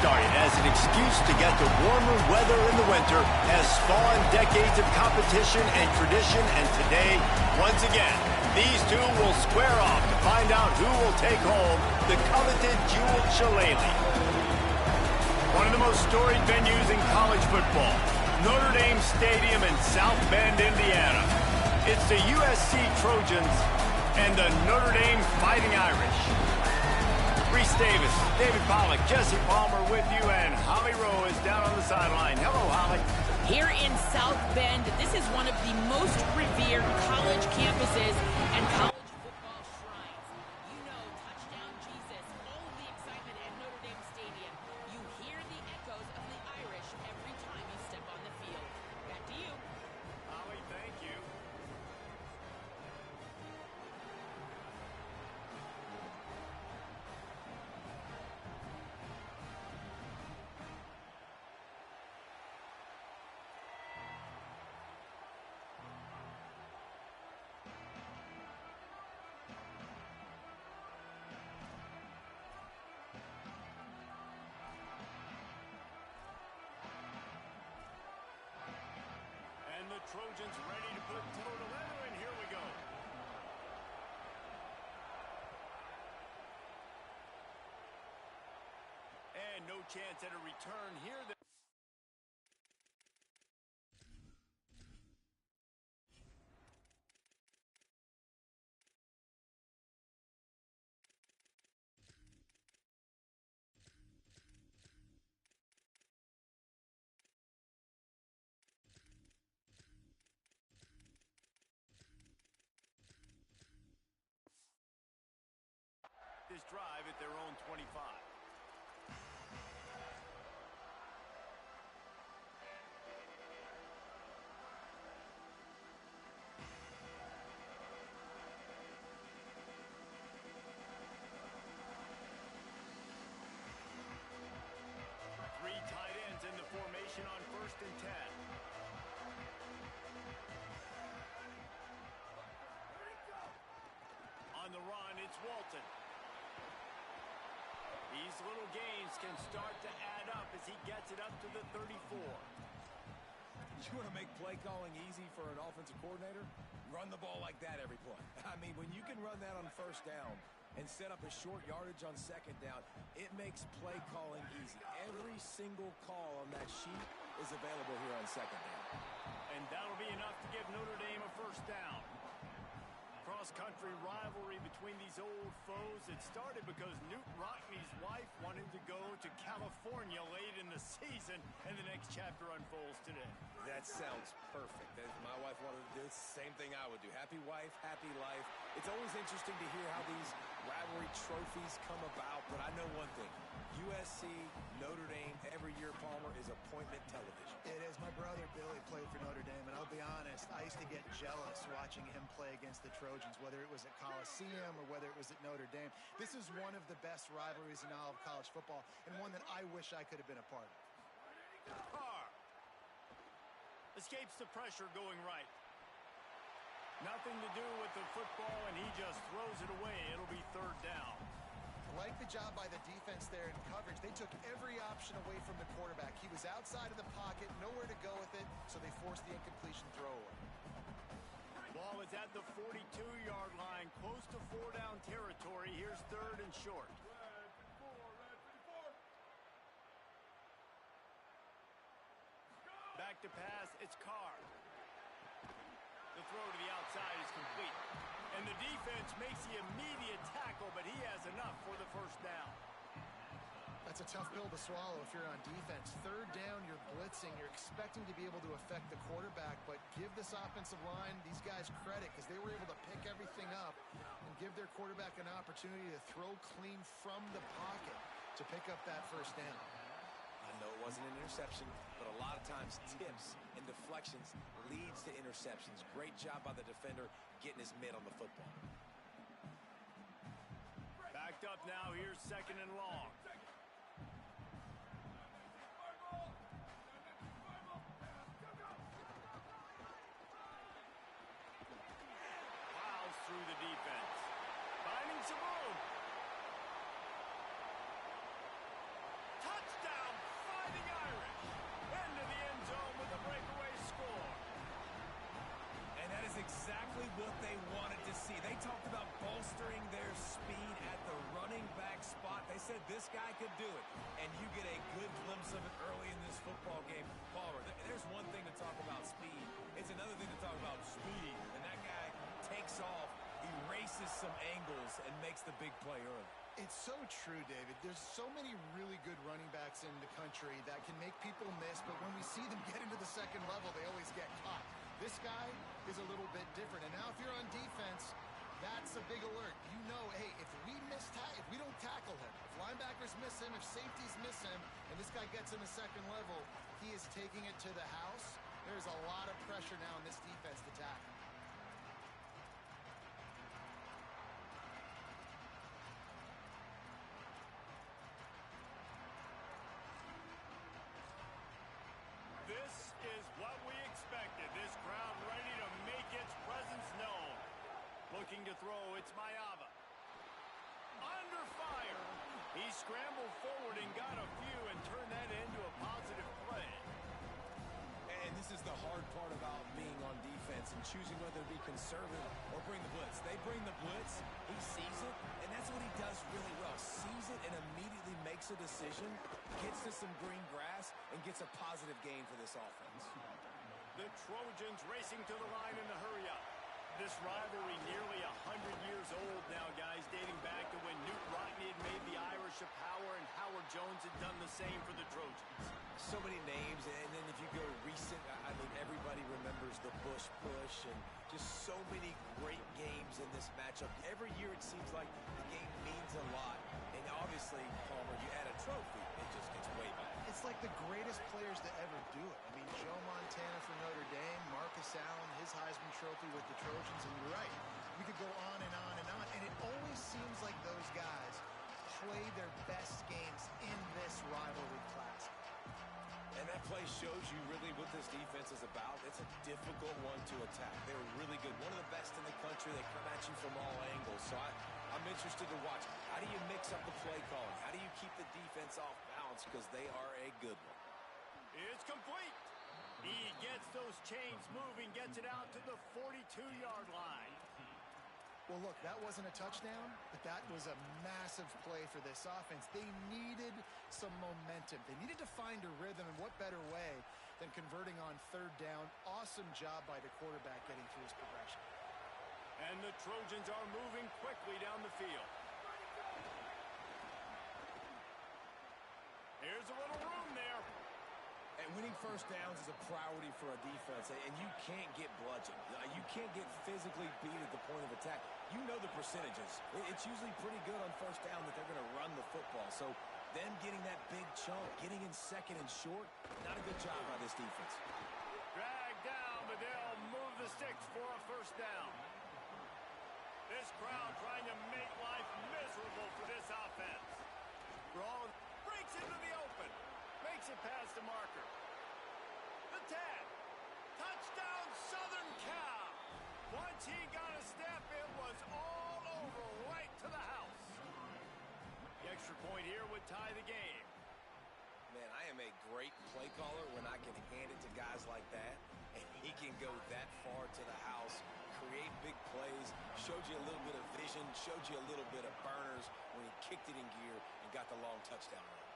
started as an excuse to get to warmer weather in the winter has spawned decades of competition and tradition, and today, once again, these two will square off to find out who will take home the coveted jeweled shillelagh. One of the most storied venues in college football, Notre Dame Stadium in South Bend, Indiana. It's the USC Trojans and the Notre Dame Fighting Irish. Reese Davis, David Pollack, Jesse Palmer with you, and Holly Rowe is down on the sideline. Hello, Holly. Here in South Bend, this is one of the most revered college campuses and college football shrines. You know, touchdown Jesus, all of the excitement at Notre Dame Stadium. You hear the echoes of the Irish every time you step on the field. Back to you. Holly, thank you. And the Trojans ready to put toe to leather, and here we go. And no chance at a return here. This drive at their own 25. Three tight ends in the formation on 1st and 10. On the run, it's Walton. These little gains can start to add up as he gets it up to the 34. You want to make play calling easy for an offensive coordinator? Run the ball like that every play. I mean, when you can run that on 1st down and set up a short yardage on 2nd down, it makes play calling easy. Every single call on that sheet is available here on 2nd down. And that'll be enough to give Notre Dame a 1st down. Cross-country rivalry between these old foes. It started because Newt Rockne's wife wanted to go to California late in the season, and the next chapter unfolds today. That sounds perfect. If my wife wanted to do it, it's the same thing I would do. Happy wife, happy life. It's always interesting to hear how these rivalry trophies come about, but I know one thing. USC, Notre Dame, every year, Palmer, is appointment television. It is. My brother Billy played for Notre Dame, and I'll be honest, I used to get jealous watching him play against the Trojans, whether it was at Coliseum or whether it was at Notre Dame. This is one of the best rivalries in all of college football, and one that I wish I could have been a part of. Carr escapes the pressure going right. Nothing to do with the football, and he just throws it away. It'll be 3rd down. Like the job by the defense there in coverage. They took every option away from the quarterback. He was outside of the pocket, nowhere to go with it, so they forced the incompletion throwaway. Ball is at the 42-yard line, close to 4-down territory. Here's 3rd and short. Back to pass, it's Carr. The throw to the outside is complete. And the defense makes the immediate tackle, but he has enough for the 1st down. That's a tough pill to swallow if you're on defense. 3rd down, you're blitzing. You're expecting to be able to affect the quarterback, but give this offensive line, these guys, credit because they were able to pick everything up and give their quarterback an opportunity to throw clean from the pocket to pick up that 1st down. I know it wasn't an interception, but a lot of times tips and deflections leads to interceptions. Great job by the defender getting his mitt on the football. Backed up now, here's 2nd and long. Plows through the defense. Finding some room. Touchdown! They talked about bolstering their speed at the running back spot. They said this guy could do it, and you get a good glimpse of it early in this football game. Palmer, there's one thing to talk about speed. It's another thing to talk about speed, and that guy takes off, erases some angles, and makes the big play early. It's so true, David. There's so many really good running backs in the country that can make people miss, but when we see them get into the second level, they always get caught. This guy is a little bit different. And now if you're on defense, that's a big alert. You know, hey, if we don't tackle him, if linebackers miss him, if safeties miss him, and this guy gets in the second level, he is taking it to the house. There's a lot of pressure now in this defense to tackle. This is what we expected. This crowd ready to make its presence known. Looking to throw, it's Mayava. Under fire. He scrambled forward and got a few and turned that into a positive play. And this is the hard part about being on defense and choosing whether to be conservative or bring the blitz. They bring the blitz, he sees it, and that's what he does really well. Sees it and immediately makes a decision, gets to some green grass, and gets a positive gain for this offense. The Trojans racing to the line in the hurry-up. This rivalry nearly 100 years old now, guys, dating back to when Newt Rockne had made the Irish a power and Howard Jones had done the same for the Trojans. So many names, and then if you go recent, I mean, everybody remembers the Bush push and just so many great games in this matchup. Every year it seems like the game means a lot, and obviously, Palmer, you add a trophy, it just gets way back. It's like the greatest players to ever do it. I mean, Joe Montana for Notre Dame, Marcus Allen, his Heisman Trophy with the Trojans, and you're right. We could go on and on and on, and it always seems like those guys play their best games in this rivalry class. And that play shows you really what this defense is about. It's a difficult one to attack. They're really good. One of the best in the country. They come at you from all angles. So I'm interested to watch. How do you mix up the play calling? How do you keep the defense off balance? Because they are a good one. It's complete. He gets those chains moving, gets it out to the 42-yard line. Well, look, that wasn't a touchdown, but that was a massive play for this offense. They needed some momentum. They needed to find a rhythm, and what better way than converting on third down. Awesome job by the quarterback getting through his progression. And the Trojans are moving quickly down the field. Here's a little room there. And winning first downs is a priority for a defense, and you can't get bludgeoned. You can't get physically beat at the point of attack. You know the percentages. It's usually pretty good on first down that they're going to run the football. So them getting that big chunk, getting in second and short, not a good job by this defense. Drag down, but they'll move the sticks for a first down. This crowd trying to make life miserable for this offense. Braun breaks into the open. Makes it past the marker. The tag. Touchdown, Southern Cal. Once he got a step, it was all over right to the house. The extra point here would tie the game. Man, I am a great play caller when I can hand it to guys like that, and he can go that far to the house, create big plays, showed you a little bit of vision, showed you a little bit of burners when he kicked it in gear and got the long touchdown run.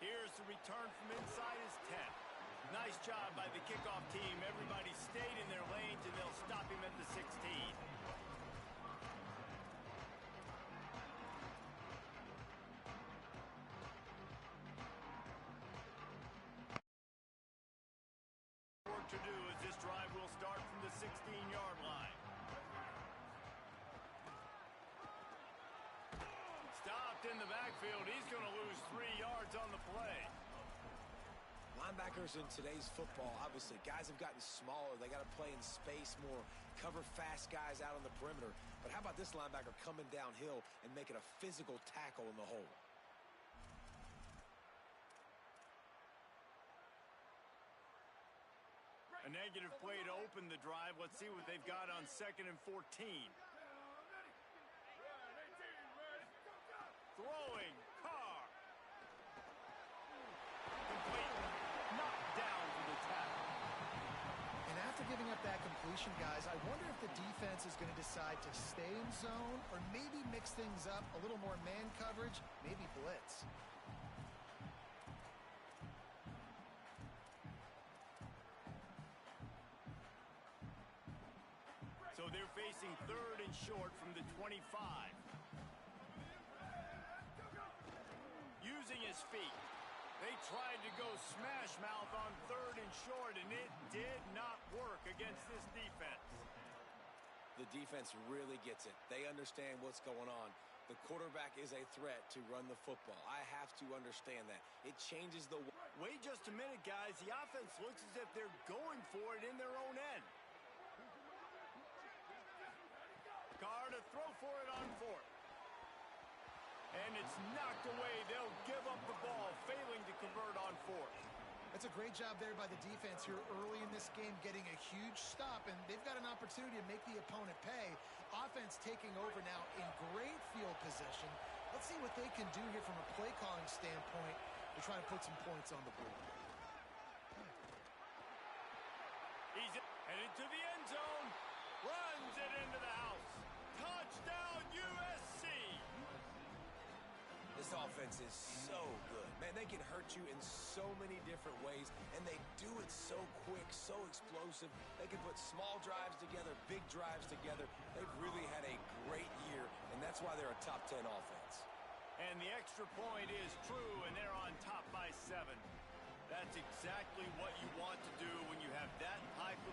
Here's the return from inside his 10. Nice job by the kickoff team. Everybody stayed in their lanes, and they'll stop him at the 16. Work to do as this drive will start from the 16-yard line. Stopped in the backfield. He's going to lose 3 yards on the play. Linebackers in today's football, obviously, guys have gotten smaller. They got to play in space more, cover fast guys out on the perimeter. But how about this linebacker coming downhill and making a physical tackle in the hole? A negative play to open the drive. Let's see what they've got on 2nd and 14. Throwing, Carr. Complete. Knocked down for the tackle. And after giving up that completion, guys, I wonder if the defense is going to decide to stay in zone or maybe mix things up, a little more man coverage, maybe blitz. So they're facing 3rd and short from the 25. Using his feet. They tried to go smash mouth on 3rd and short, and it did not work against this defense. The defense really gets it. They understand what's going on. The quarterback is a threat to run the football. I have to understand that. It changes the... Wait just a minute, guys. The offense looks as if they're going for it in their own end. Carr to throw for it on 4th. And it's knocked away. They'll give up the ball, failing to convert on 4th. That's a great job there by the defense here early in this game, getting a huge stop, and they've got an opportunity to make the opponent pay. Offense taking over now in great field position. Let's see what they can do here from a play calling standpoint to try to put some points on the board. He's headed to the end zone. Runs it into the house. Touchdown, USC. This offense is so good. Man, they can hurt you in so many different ways, and they do it so quick, so explosive. They can put small drives together, big drives together. They've really had a great year, and that's why they're a top 10 offense. And the extra point is true, and they're on top by 7. That's exactly what you want to do when you have that type of